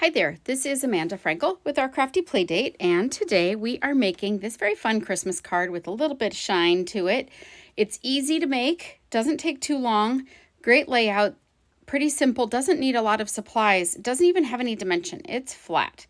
Hi there, this is Amanda Frankel with our Crafty Playdate, and today we are making this very fun Christmas card with a little bit of shine to it. It's easy to make, doesn't take too long, great layout, pretty simple, doesn't need a lot of supplies, doesn't even have any dimension, it's flat.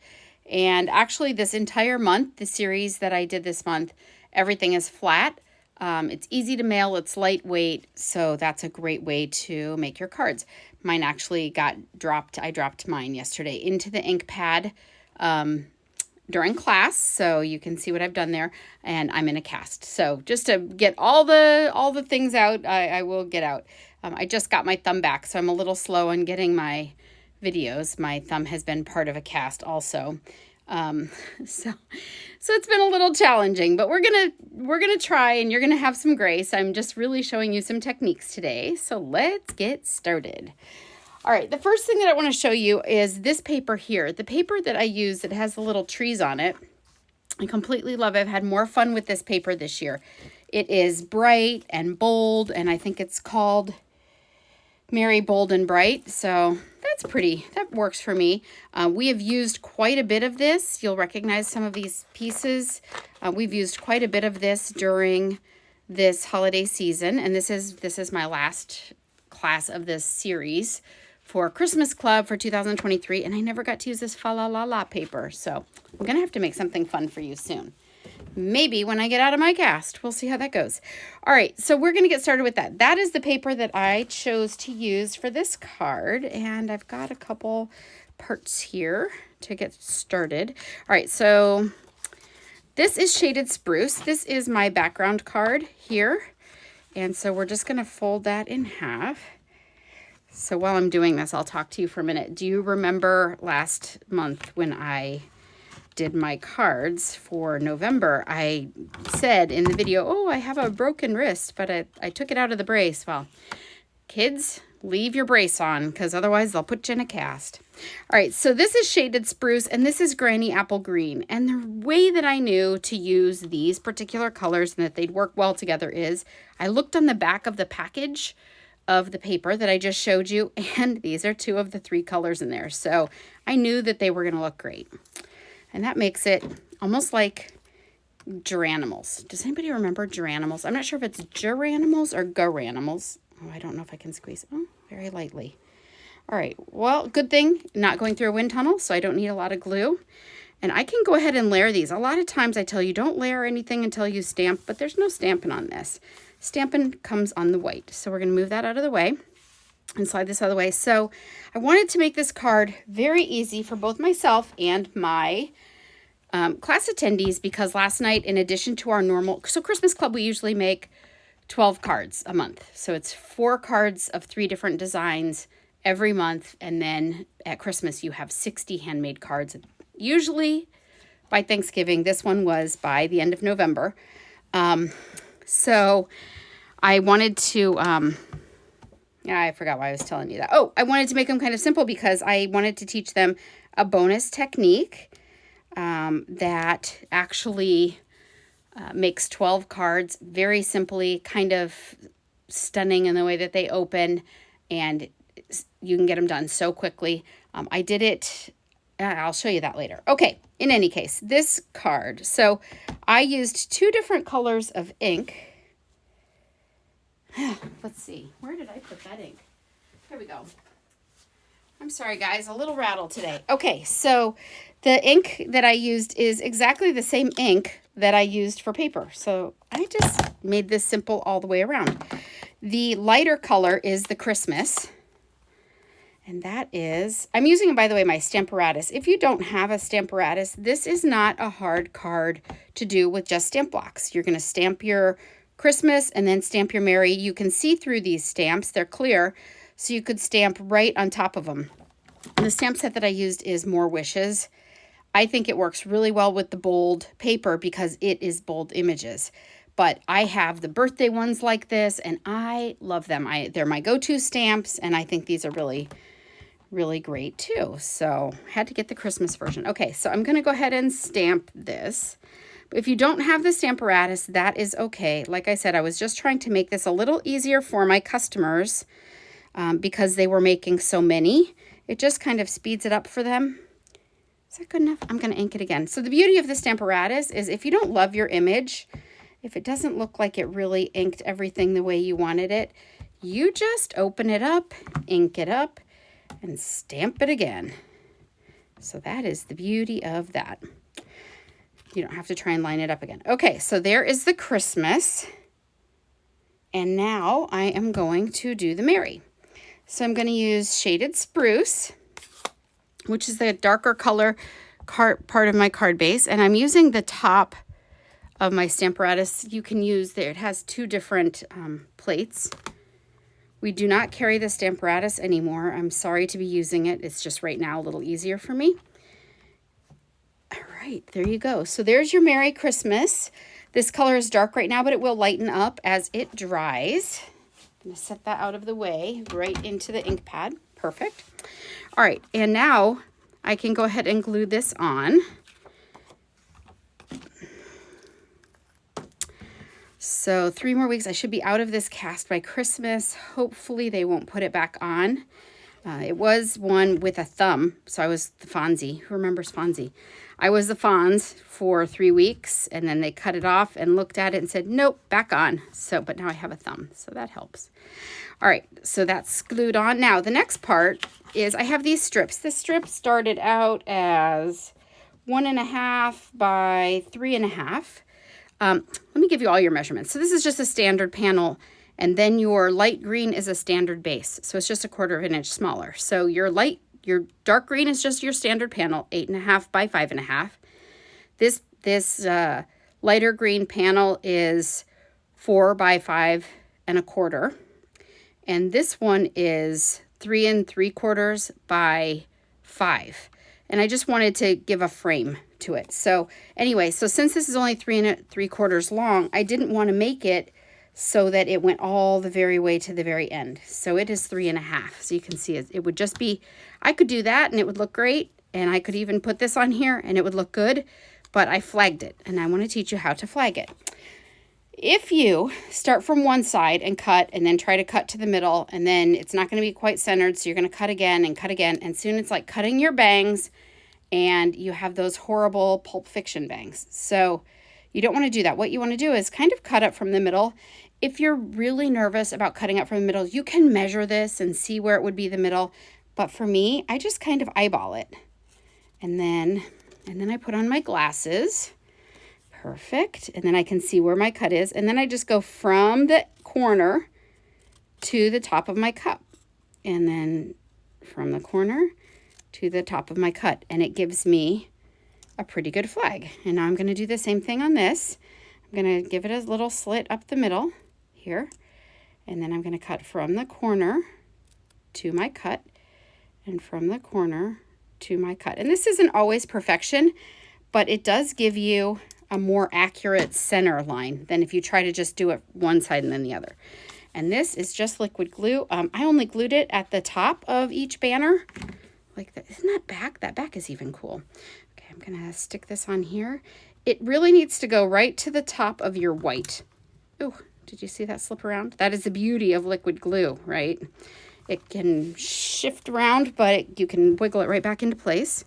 And actually this entire month, the series that I did this month, everything is flat. It's easy to mail, it's lightweight, so that's a great way to make your cards. Mine actually got dropped. I dropped mine yesterday into the ink pad during class, so you can see what I've done there, and I'm in a cast. So just to get all the things out, I will get out. I just got my thumb back, so I'm a little slow on getting my videos. My thumb has been part of a cast also. So it's been a little challenging, but we're gonna try, and you're gonna have some grace. I'm just really showing you some techniques today. So let's get started. All right, the first thing that I want to show you is this paper here. The paper that I use that has the little trees on it. I completely love it. I've had more fun with this paper this year. It is bright and bold, and I think it's called Merry Bold and Bright. So that's pretty, that works for me. We have used quite a bit of this. You'll recognize some of these pieces. We've used quite a bit of this during this holiday season, and this is my last class of this series for Christmas Club for 2023, and I never got to use this Fa La La La paper, so I'm gonna have to make something fun for you soon. Maybe when I get out of my cast. We'll see how that goes. All right, so we're going to get started with that. That is the paper that I chose to use for this card, and I've got a couple parts here to get started. All right, so this is Shaded Spruce. This is my background card here, and so we're just going to fold that in half. So while I'm doing this, I'll talk to you for a minute. Do you remember last month when I did my cards for November? I said in the video, oh, I have a broken wrist, but I took it out of the brace. Well, kids, leave your brace on, because otherwise they'll put you in a cast. All right, so this is Shaded Spruce, and this is Granny Apple Green. And the way that I knew to use these particular colors and that they'd work well together is I looked on the back of the package of the paper that I just showed you, and these are two of the three colors in there. So I knew that they were going to look great. And that makes it almost like Geranimals. Does anybody remember Geranimals? I'm not sure if it's Geranimals or Garanimals. Oh, I don't know if I can squeeze. Oh, very lightly. All right. Well, good thing not going through a wind tunnel, so I don't need a lot of glue. And I can go ahead and layer these. A lot of times I tell you don't layer anything until you stamp, but there's no stamping on this. Stamping comes on the white. So we're going to move that out of the way and slide this out of the way. So I wanted to make this card very easy for both myself and my class attendees, because last night, in addition to our normal, so Christmas Club, we usually make 12 cards a month. So it's 4 cards of 3 different designs every month. And then at Christmas, you have 60 handmade cards, usually by Thanksgiving. This one was by the end of November. So I wanted to, I forgot why I was telling you that. Oh, I wanted to make them kind of simple because I wanted to teach them a bonus technique that actually makes 12 cards very simply, kind of stunning in the way that they open, and you can get them done so quickly. I did it, I'll show you that later. Okay, in any case, this card. So I used 2 different colors of ink. Let's see, where did I put that ink? Here we go. I'm sorry, guys, a little rattled today. Okay, so the ink that I used is exactly the same ink that I used for paper. So I just made this simple all the way around. The lighter color is the Christmas. And that is, I'm using, by the way, my Stamparatus. If you don't have a Stamparatus, this is not a hard card to do with just stamp blocks. You're going to stamp your Christmas and then stamp your Merry. You can see through these stamps. They're clear, so you could stamp right on top of them. And the stamp set that I used is More Wishes. I think it works really well with the bold paper because it is bold images. But I have the birthday ones like this, and I love them. They're my go-to stamps, and I think these are really, really great too. So I had to get the Christmas version. Okay, so I'm going to go ahead and stamp this. If you don't have the Stamparatus, that is okay. Like I said, I was just trying to make this a little easier for my customers because they were making so many. It just kind of speeds it up for them. Is that good enough? I'm going to ink it again. So the beauty of the Stamparatus is if you don't love your image, if it doesn't look like it really inked everything the way you wanted it, you just open it up, ink it up, and stamp it again. So that is the beauty of that. You don't have to try and line it up again. Okay, so there is the Christmas. And now I am going to do the Mary. So I'm going to use Shaded Spruce, which is the darker color part of my card base. And I'm using the top of my Stamparatus. You can use there. It has two different plates. We do not carry the Stamparatus anymore. I'm sorry to be using it. It's just right now a little easier for me. All right, there you go. So there's your Merry Christmas. This color is dark right now, but it will lighten up as it dries. I'm going to set that out of the way right into the ink pad. Perfect. All right, and now I can go ahead and glue this on. So 3 more weeks, I should be out of this cast by Christmas. Hopefully they won't put it back on. It was one with a thumb, so I was the Fonzie. Who remembers Fonzie? I was the Fonz for 3 weeks, and then they cut it off and looked at it and said, nope, back on. So, but now I have a thumb, so that helps. All right, so that's glued on. Now, the next part is I have these strips. This strip started out as 1.5 by 3.5. Let me give you all your measurements. So this is just a standard panel, and then your light green is a standard base. So it's just 1/4 inch smaller. So your dark green is just your standard panel, 8.5 by 5.5. This lighter green panel is 4 by 5.25. And this one is 3 3/4 by 5. And I just wanted to give a frame to it. So anyway, so since this is only 3 3/4 long, I didn't want to make it so that it went all the very way to the very end. So it is 3.5. So you can see it would just be, I could do that and it would look great. And I could even put this on here and it would look good, but I flagged it and I want to teach you how to flag it. If you start from one side and cut and then try to cut to the middle, and then it's not going to be quite centered, so you're going to cut again and cut again, and soon it's like cutting your bangs and you have those horrible Pulp Fiction bangs. So you don't want to do that. What you want to do is kind of cut up from the middle. If you're really nervous about cutting up from the middle, you can measure this and see where it would be the middle. But for me, I just kind of eyeball it. And then I put on my glasses. Perfect. And then I can see where my cut is. And then I just go from the corner to the top of my cup. And then from the corner to the top of my cut. And it gives me a pretty good flag. And now I'm going to do the same thing on this. I'm going to give it a little slit up the middle here. And then I'm going to cut from the corner to my cut. And from the corner to my cut. And this isn't always perfection, but it does give you a more accurate center line than if you try to just do it one side and then the other. And this is just liquid glue. I only glued it at the top of each banner. Like that. Isn't that back? That back is even cool. Okay, I'm going to stick this on here. It really needs to go right to the top of your white. Oh, did you see that slip around? That is the beauty of liquid glue, right? It can shift around, but you can wiggle it right back into place.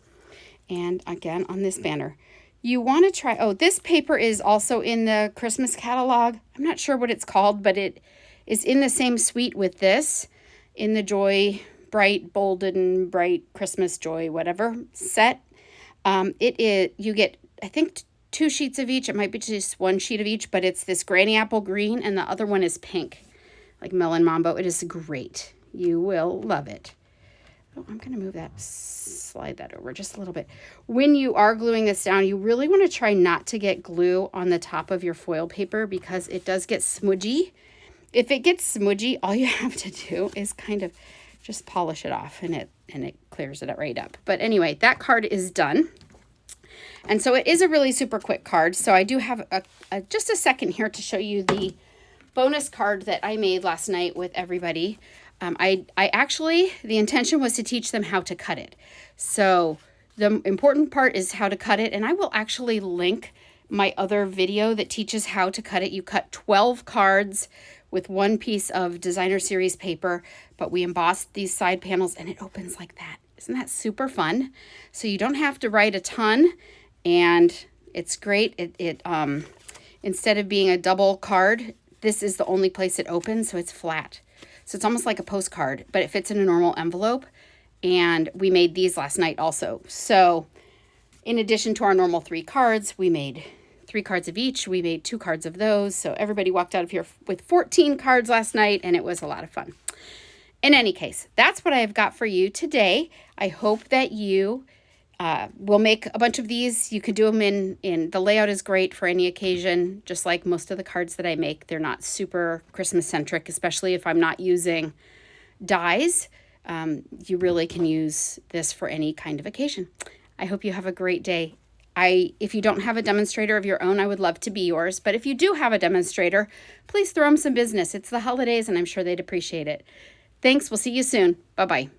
And again, on this banner, you want to try, this paper is also in the Christmas catalog. I'm not sure what it's called, but it is in the same suite with this, in the Joy Bright, Bolded and Bright Christmas Joy, whatever set. You get, I think, 2 sheets of each. It might be just 1 sheet of each, but it's this Granny Apple green and the other one is pink, like Melon Mambo. It is great. You will love it. Oh, I'm going to move that, slide that over just a little bit. When you are gluing this down, you really want to try not to get glue on the top of your foil paper because it does get smudgy. If it gets smudgy, all you have to do is kind of just polish it off and it clears it right up. But anyway, that card is done. And so it is a really super quick card. So I do have just a second here to show you the bonus card that I made last night with everybody. I actually, the intention was to teach them how to cut it. So the important part is how to cut it. And I will actually link my other video that teaches how to cut it. You cut 12 cards with 1 piece of designer series paper, but we embossed these side panels and it opens like that. Isn't that super fun? So you don't have to write a ton, and it's great. Instead of being a double card, this is the only place it opens, so it's flat. So it's almost like a postcard, but it fits in a normal envelope. And we made these last night also. So in addition to our normal 3 cards, we made 3 cards of each. We made 2 cards of those. So everybody walked out of here with 14 cards last night, and it was a lot of fun. In any case, that's what I've got for you today. I hope that you will make a bunch of these. You could do them in the layout is great for any occasion, just like most of the cards that I make. They're not super Christmas centric, especially if I'm not using dies. You really can use this for any kind of occasion. I hope you have a great day. If you don't have a demonstrator of your own, I would love to be yours. But if you do have a demonstrator, please throw them some business. It's the holidays, and I'm sure they'd appreciate it. Thanks. We'll see you soon. Bye-bye.